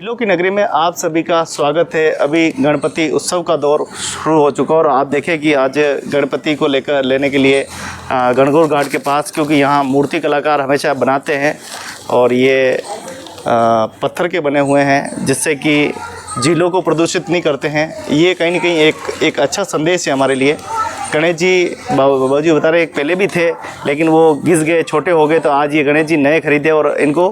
जिलों की नगरी में आप सभी का स्वागत है। अभी गणपति उत्सव का दौर शुरू हो चुका और आप देखें कि आज गणपति को लेने के लिए गणगौर घाट के पास, क्योंकि यहाँ मूर्ति कलाकार हमेशा बनाते हैं और ये पत्थर के बने हुए हैं जिससे कि झीलों को प्रदूषित नहीं करते हैं। ये कहीं ना कहीं एक अच्छा संदेश है हमारे लिए। गणेश जी बाबू जी बता रहे एक पहले भी थे लेकिन वो घिस गए, छोटे हो गए, तो आज ये गणेश जी नए खरीदे और इनको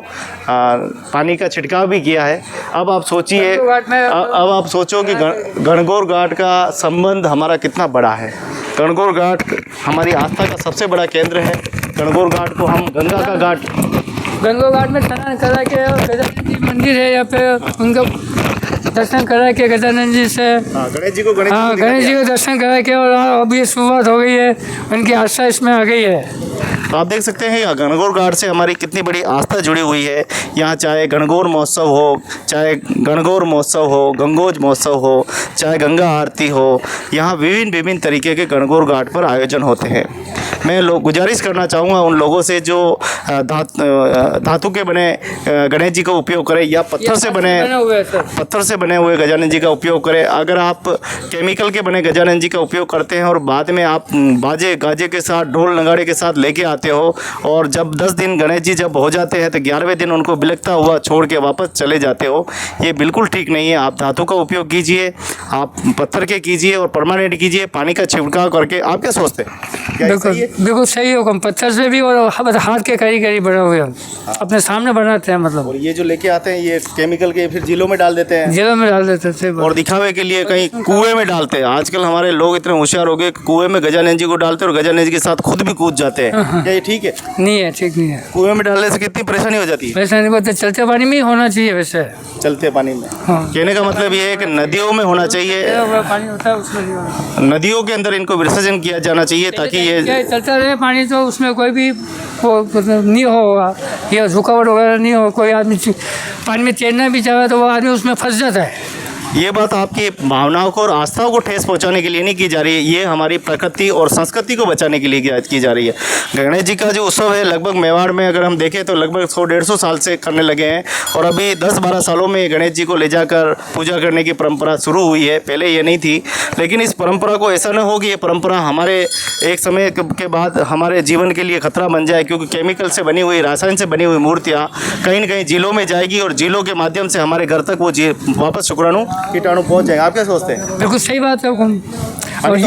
पानी का छिड़काव भी किया है। अब आप सोचिए, अब आप सोचो कि गणगौर घाट का संबंध हमारा कितना बड़ा है। गणगौर घाट हमारी आस्था का सबसे बड़ा केंद्र है। गणगौर घाट को हम गंगा का घाट, गंगो घाट में स्नान करा के गजानन जी मंदिर है, यहाँ पे उनका दर्शन करा के गजानन जी से गणेश जी को गणेश जी को दर्शन करा के और अभी शुरुआत हो गई है, उनकी आस्था इसमें आ गई है। तो आप देख सकते हैं गणगौर घाट से हमारी कितनी बड़ी आस्था जुड़ी हुई है। यहाँ चाहे गणगौर महोत्सव हो, चाहे गणगौर महोत्सव हो, गंगोज महोत्सव हो, चाहे गंगा आरती हो, यहाँ विभिन्न तरीके के गणगौर घाट पर आयोजन होते हैं। मैं गुजारिश करना चाहूँगा उन लोगों से जो धातु के बने गणेश जी का उपयोग करें या पत्थर से बने हुए गजानन जी का उपयोग करें। अगर आप केमिकल के बने गजानन जी का उपयोग करते हैं और बाद में आप बाजे गाजे के साथ, ढोल नगाड़े के साथ लेके आते हो और जब 10 दिन गणेश जी जब हो जाते हैं तो 11वें दिन उनको बिलखता हुआ छोड़ के वापस चले जाते हो, ये बिल्कुल ठीक नहीं है। आप धातु का उपयोग कीजिए, आप पत्थर के कीजिए और परमानेंट कीजिए, पानी का छिड़काव करके। आप क्या सोचते हैं? बिल्कुल सही हो, कम पत्थर से भी और हाथ के करीब बने हुए अपने सामने बनाते हैं। मतलब और ये जो लेके आते हैं ये केमिकल के फिर झीलों में डाल देते हैं, जेलों में डाल देते थे और दिखावे के लिए कहीं कुएं में डालते हैं। आजकल हमारे लोग इतने होशियार हो गए, कुएं में गजानन जी को डालते हैं और गजानन जी के साथ खुद भी कूद जाते हैं। क्या ये ठीक है? नहीं है, ठीक नहीं है। कुएं में डालने से कितनी परेशानी हो जाती है। परेशानी बोलते चलते पानी में ही होना चाहिए वैसे। चलते पानी में कहने का मतलब ये है कि नदियों में होना चाहिए, पानी होता है उसमें नहीं होना। नदियों के अंदर इनको विसर्जन किया जाना चाहिए ताकि ये चलता रहे पानी, तो उसमें कोई भी वो नहीं होगा, ये रुकावट वगैरह नहीं हो। कोई आदमी पानी में तैरना भी चाहे तो वो आदमी उसमें फंस जाता है। ये बात आपकी भावनाओं को और आस्थाओं को ठेस पहुंचाने के लिए नहीं की जा रही है, ये हमारी प्रकृति और संस्कृति को बचाने के लिए की जा रही है। गणेश जी का जो उत्सव है लगभग मेवाड़ में अगर हम देखें तो लगभग 100-150 साल से करने लगे हैं और अभी 10-12 सालों में गणेश जी को ले जाकर पूजा करने की परंपरा शुरू हुई है। पहले ये नहीं थी, लेकिन इस परंपरा को ऐसा न हो कि ये परंपरा हमारे एक समय के बाद हमारे जीवन के लिए खतरा बन जाए, क्योंकि केमिकल से बनी हुई, रासायन से बनी हुई मूर्तियाँ कहीं न कहीं झीलों में जाएगी और झीलों के माध्यम से हमारे घर तक वो वापस शुक्राणु कीटाणु पहुंच जाएंगे। आप क्या सोचते हैं? बिल्कुल सही बात है हुकुम। और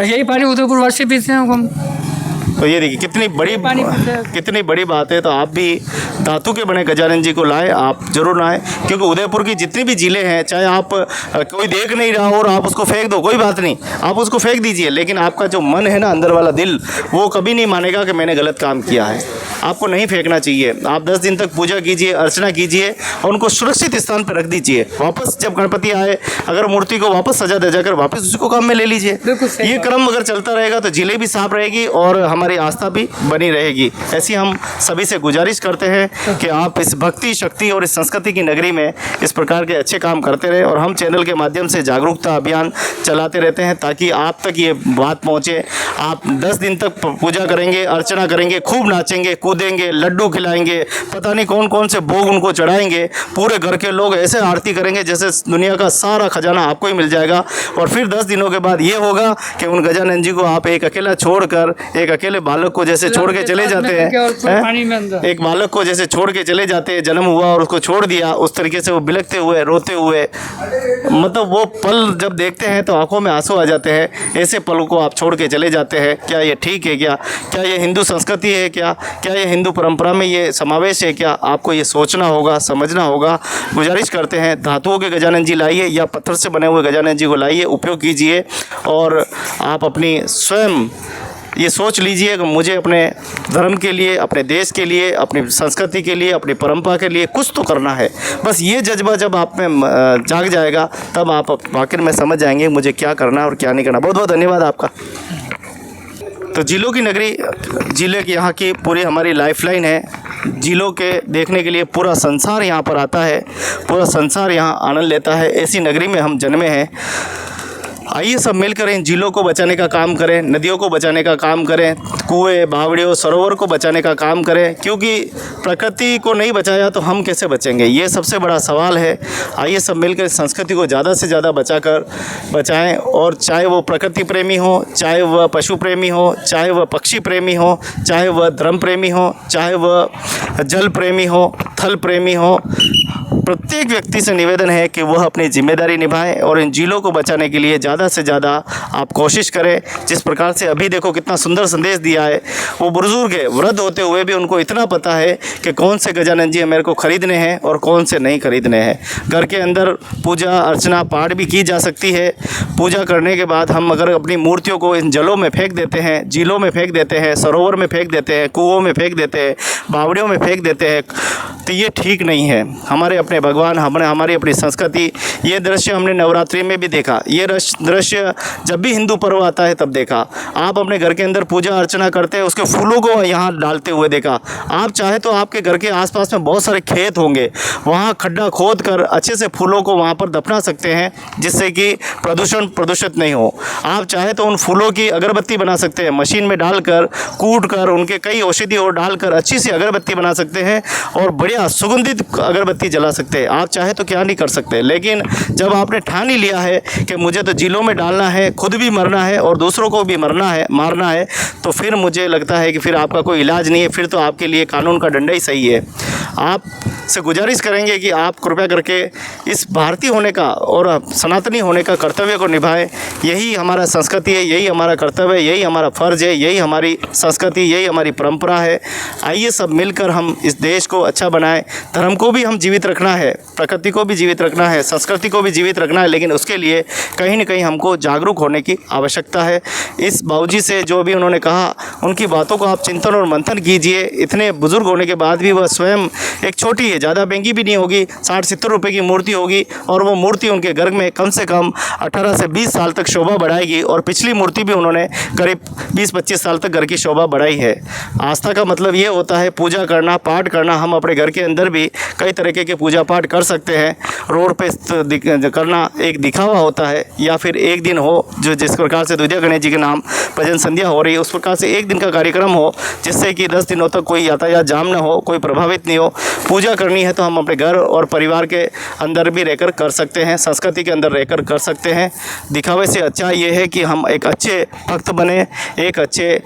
यही पानी उदयपुर वासी पीते हैं हुकुम। तो ये देखिए कितनी बड़ी बात है। तो आप भी धातु के बने गजानन जी को लाएं, आप जरूर लाएं, क्योंकि उदयपुर की जितनी भी झीलें हैं, चाहे आप कोई देख नहीं रहा हो और आप उसको फेंक दो, कोई बात नहीं, आप उसको फेंक दीजिए, लेकिन आपका जो मन है ना, अंदर वाला दिल, वो कभी नहीं मानेगा कि मैंने गलत काम किया है। आपको नहीं फेंकना चाहिए। आप 10 दिन तक पूजा कीजिए, अर्चना कीजिए और उनको सुरक्षित स्थान पर रख दीजिए। वापस जब गणपति आए, अगर मूर्ति को वापस सजा दे जाकर वापस उसको काम में ले लीजिए। ये क्रम अगर चलता रहेगा तो झीलें भी साफ रहेगी और हमारी आस्था भी बनी रहेगी। ऐसी हम सभी से गुजारिश करते हैं कि आप इस भक्ति, शक्ति और इस संस्कृति की नगरी में इस प्रकार के अच्छे काम करते रहें और हम चैनल के माध्यम से जागरूकता अभियान चलाते रहते हैं ताकि आप तक ये बात पहुँचे। आप 10 दिन तक पूजा करेंगे, अर्चना करेंगे, खूब नाचेंगे, कूदेंगे, लड्डू खिलाएंगे, पता नहीं कौन कौन से भोग उनको चढ़ाएंगे। पूरे घर के लोग ऐसे आरती करेंगे जैसे दुनिया का सारा खजाना आपको ही मिल जाएगा। और फिर 10 दिनों के बाद ये होगा कि उन गजानन जी को आप एक अकेला छोड़कर, एक अकेले बालक को जैसे छोड़ के चले जाते हैं, एक बालक को जैसे छोड़ के चले जाते हैं, जन्म हुआ और उसको छोड़ दिया, उस तरीके से वो बिलखते हुए, रोते हुए, मतलब वो पल जब देखते हैं तो आंखों में आंसू आ जाते हैं। ऐसे पलों को आप छोड़ के चले जाते हैं। क्या ये ठीक है? क्या ये हिंदू संस्कृति है? क्या ये हिंदू परंपरा में ये समावेश है? क्या आपको ये सोचना होगा, समझना होगा। गुजारिश करते हैं धातुओं के गजानन जी लाइए या पत्थर से बने हुए गजानन जी को लाइए, उपयोग कीजिए और आप अपनी स्वयं ये सोच लीजिए कि मुझे अपने धर्म के लिए, अपने देश के लिए, अपनी संस्कृति के लिए, अपनी परंपरा के लिए कुछ तो करना है। बस ये जज्बा जब आप में जाग जाएगा तब आप आखिर में समझ जाएंगे मुझे क्या करना है और क्या नहीं करना। बहुत बहुत धन्यवाद आपका। तो झीलों की नगरी, ज़िले की यहाँ की पूरी हमारी लाइफलाइन है। झीलों के देखने के लिए पूरा संसार यहाँ पर आता है, पूरा संसार यहाँ आनंद लेता है। ऐसी नगरी में हम जन्मे हैं। आइए सब मिलकर इन झीलों को बचाने का काम करें, नदियों को बचाने का काम करें, कुएं, बावड़ियों, सरोवर को बचाने का काम करें, क्योंकि प्रकृति को नहीं बचाया तो हम कैसे बचेंगे, ये सबसे बड़ा सवाल है। आइए सब मिलकर इस संस्कृति को ज़्यादा से ज़्यादा बचाएं, और चाहे वो प्रकृति प्रेमी हो, चाहे वह पशु प्रेमी हो, चाहे वह पक्षी प्रेमी हो, चाहे वह धर्म प्रेमी हो, चाहे वह जल प्रेमी हो, थल प्रेमी हो, प्रत्येक व्यक्ति से निवेदन है कि वह अपनी जिम्मेदारी निभाए और इन झीलों को बचाने के लिए ज़्यादा से ज़्यादा आप कोशिश करें। जिस प्रकार से अभी देखो कितना सुंदर संदेश दिया है, वो बुजुर्ग है, वृद्ध होते हुए भी उनको इतना पता है कि कौन से गजानन जी मेरे को ख़रीदने हैं और कौन से नहीं खरीदने हैं। घर के अंदर पूजा अर्चना पाठ भी की जा सकती है। पूजा करने के बाद हम अगर अपनी मूर्तियों को इन जलों में फेंक देते हैं, झीलों में फेंक देते हैं, सरोवर में फेंक देते हैं, कुओं में फेंक देते हैं, बावड़ियों में फेंक देते हैं, तो ये ठीक नहीं है। हमारे अपने भगवान, हमारी अपनी संस्कृति, ये दृश्य हमने नवरात्रि में भी देखा, ये दृश्य जब भी हिंदू पर्व आता है तब देखा। आप अपने घर के अंदर पूजा अर्चना करते हैं, उसके फूलों को यहाँ डालते हुए देखा। आप चाहे तो आपके घर के आसपास में बहुत सारे खेत होंगे, वहाँ खड्डा खोद कर अच्छे से फूलों को वहाँ पर दफना सकते हैं, जिससे कि प्रदूषित नहीं हो। आप चाहे तो उन फूलों की अगरबत्ती बना सकते हैं, मशीन में डालकर कूट कर उनके कई औषधि और डालकर अच्छी सी अगरबत्ती बना सकते हैं और बढ़िया सुगंधित अगरबत्ती जला सकते हैं। आप चाहे तो क्या नहीं कर सकते। लेकिन जब आपने ठान ही लिया है कि मुझे तो झीलों में डालना है, खुद भी मरना है और दूसरों को भी मारना है, तो फिर मुझे लगता है कि फिर आपका कोई इलाज नहीं है, फिर तो आपके लिए कानून का डंडा ही सही है। आप से गुजारिश करेंगे कि आप कृपया करके इस भारतीय होने का और सनातनी होने का कर्तव्य को निभाएं। यही हमारा संस्कृति है, यही हमारा कर्तव्य है, यही हमारा फ़र्ज़ है, यही हमारी संस्कृति, यही हमारी परंपरा है। आइए सब मिलकर हम इस देश को अच्छा बनाएं। धर्म को भी हम जीवित रखना है, प्रकृति को भी जीवित रखना है, संस्कृति को भी जीवित रखना है, लेकिन उसके लिए कहीं न कहीं हमको जागरूक होने की आवश्यकता है। इस बाबूजी से जो भी उन्होंने कहा, उनकी बातों को आप चिंतन और मंथन कीजिए। इतने बुज़ुर्ग होने के बाद भी वह स्वयं एक छोटी है, ज़्यादा महंगी भी नहीं होगी, 60-70 रुपये की मूर्ति होगी, और वो मूर्ति उनके घर में कम से कम 18 से 20 साल तक शोभा बढ़ाएगी। और पिछली मूर्ति भी उन्होंने करीब 20-25 साल तक घर की शोभा बढ़ाई है। आस्था का मतलब ये होता है पूजा करना, पाठ करना। हम अपने घर के अंदर भी कई तरीके के पूजा पाठ कर सकते हैं। रोड पे करना एक दिखावा होता है, या फिर एक दिन हो जो जिस प्रकार से दूधिया गणेश जी के नाम भजन संध्या हो रही है, उस प्रकार से एक दिन का कार्यक्रम हो, जिससे कि 10 दिनों तक कोई यातायात जाम ना हो, कोई प्रभावित नहीं हो। पूजा करनी है तो हम अपने घर और परिवार के अंदर भी रहकर कर सकते हैं, संस्कृति के अंदर रहकर कर सकते हैं। दिखावे से अच्छा ये है कि हम एक अच्छे भक्त बने, एक अच्छे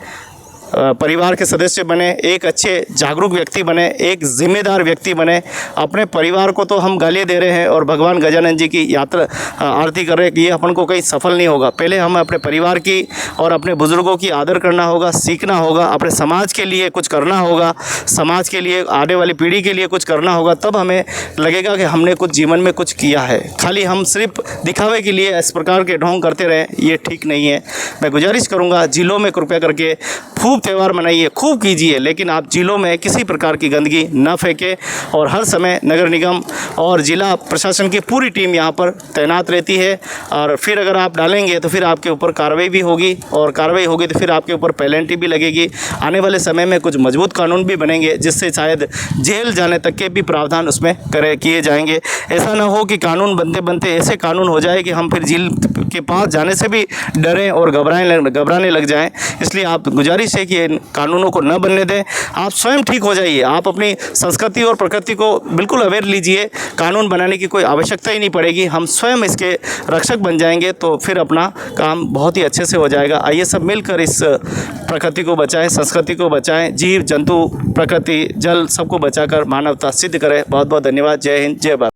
परिवार के सदस्य बने, एक अच्छे जागरूक व्यक्ति बने, एक जिम्मेदार व्यक्ति बने। अपने परिवार को तो हम गालियाँ दे रहे हैं और भगवान गजानन जी की यात्रा आरती कर रहे हैं कि ये अपन को कहीं सफल नहीं होगा। पहले हमें अपने परिवार की और अपने बुज़ुर्गों की आदर करना होगा, सीखना होगा, अपने समाज के लिए कुछ करना होगा, समाज के लिए, आने वाली पीढ़ी के लिए कुछ करना होगा। तब हमें लगेगा कि हमने कुछ जीवन में कुछ किया है। खाली हम सिर्फ दिखावे के लिए इस प्रकार के ढोंग करते रहें, ये ठीक नहीं है। मैं गुजारिश करूँगा, झीलों में कृपया करके खूब त्यौहार मनाइए, खूब कीजिए, लेकिन आप झीलों में किसी प्रकार की गंदगी न फेंकें। और हर समय नगर निगम और ज़िला प्रशासन की पूरी टीम यहाँ पर तैनात रहती है। और फिर अगर आप डालेंगे तो फिर आपके ऊपर कार्रवाई भी होगी, और कार्रवाई होगी तो फिर आपके ऊपर पेनल्टी भी लगेगी। आने वाले समय में कुछ मजबूत कानून भी बनेंगे, जिससे शायद जेल जाने तक के भी प्रावधान उसमें किए जाएंगे। ऐसा ना हो कि कानून बनते बनते ऐसे कानून हो जाए कि हम फिर जेल के पास जाने से भी डरें और घबराने लग जाएं। इसलिए आप गुजारिश है कि इन कानूनों को न बनने दें। आप स्वयं ठीक हो जाइए, आप अपनी संस्कृति और प्रकृति को बिल्कुल अवेयर लीजिए। कानून बनाने की कोई आवश्यकता ही नहीं पड़ेगी, हम स्वयं इसके रक्षक बन जाएंगे, तो फिर अपना काम बहुत ही अच्छे से हो जाएगा। आइए सब मिलकर इस प्रकृति को बचाएं, संस्कृति को बचाएं, जीव जंतु, प्रकृति, जल सबको बचाकर मानवता सिद्ध करें। बहुत बहुत धन्यवाद। जय हिंद, जय भारत।